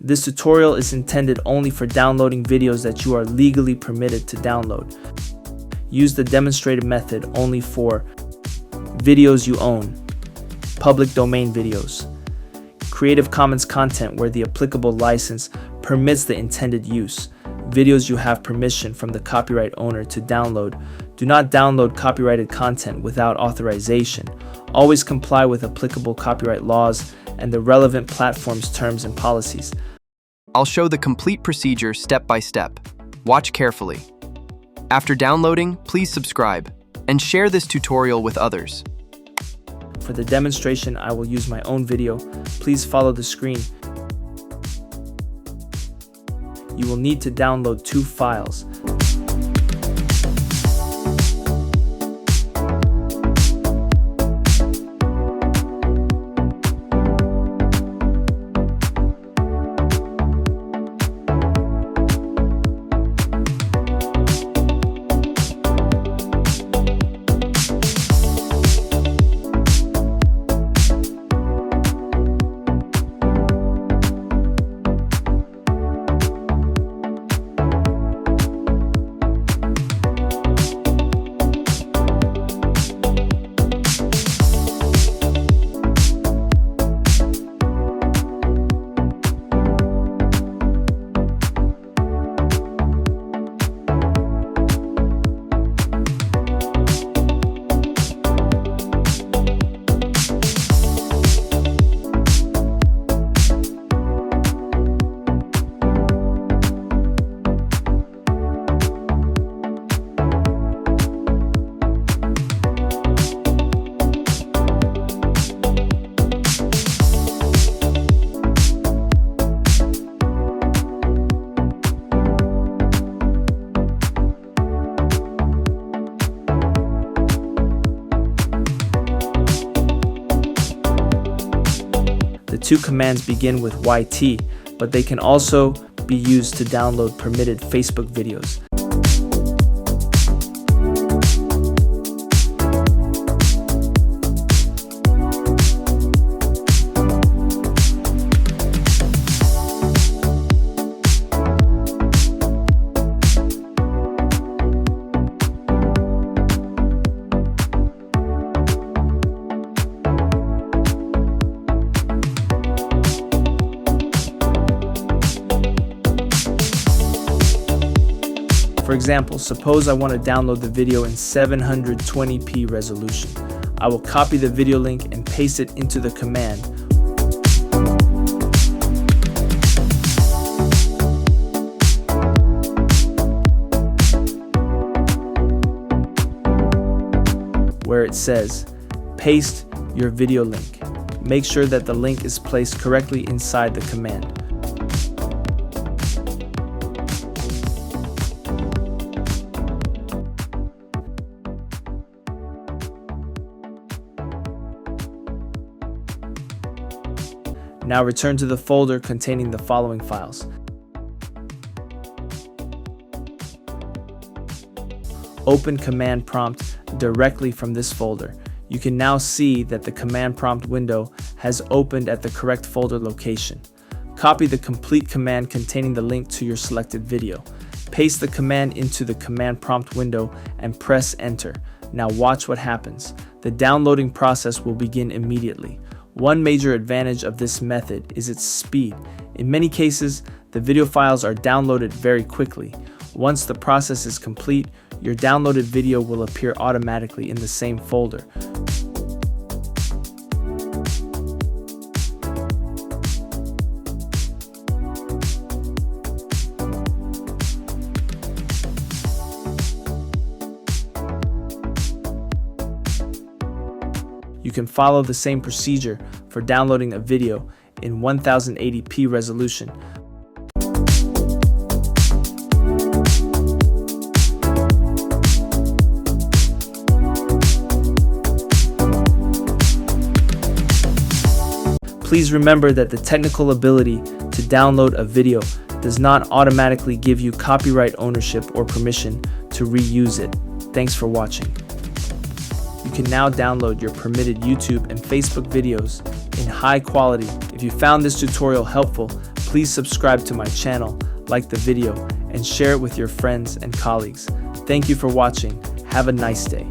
This tutorial is intended only for downloading videos that you are legally permitted to download. Use the demonstrated method only for videos you own, public domain videos, Creative Commons content where the applicable license permits the intended use, videos you have permission from the copyright owner to download. Do not download copyrighted content without authorization. Always comply with applicable copyright laws and the relevant platform's terms and policies. I'll show the complete procedure step by step. Watch carefully. After downloading, please subscribe and share this tutorial with others. For the demonstration, I will use my own video. Please follow the screen. You will need to download 2 files. The 2 commands begin with YT, but they can also be used to download permitted Facebook videos. For example, suppose I want to download the video in 720p resolution. I will copy the video link and paste it into the command. Where it says, paste your video link. Make sure that the link is placed correctly inside the command. Now return to the folder containing the following files. Open command prompt directly from this folder. You can now see that the command prompt window has opened at the correct folder location. Copy the complete command containing the link to your selected video. Paste the command into the command prompt window and press enter. Now watch what happens. The downloading process will begin immediately. One major advantage of this method is its speed. In many cases, the video files are downloaded very quickly. Once the process is complete, your downloaded video will appear automatically in the same folder. You can follow the same procedure for downloading a video in 1080p resolution. Please remember that the technical ability to download a video does not automatically give you copyright ownership or permission to reuse it. Thanks for watching. You can now download your permitted YouTube and Facebook videos in high quality. If you found this tutorial helpful, Please subscribe to my channel, like the video, and share it with your friends and colleagues. Thank you for watching. Have a nice day.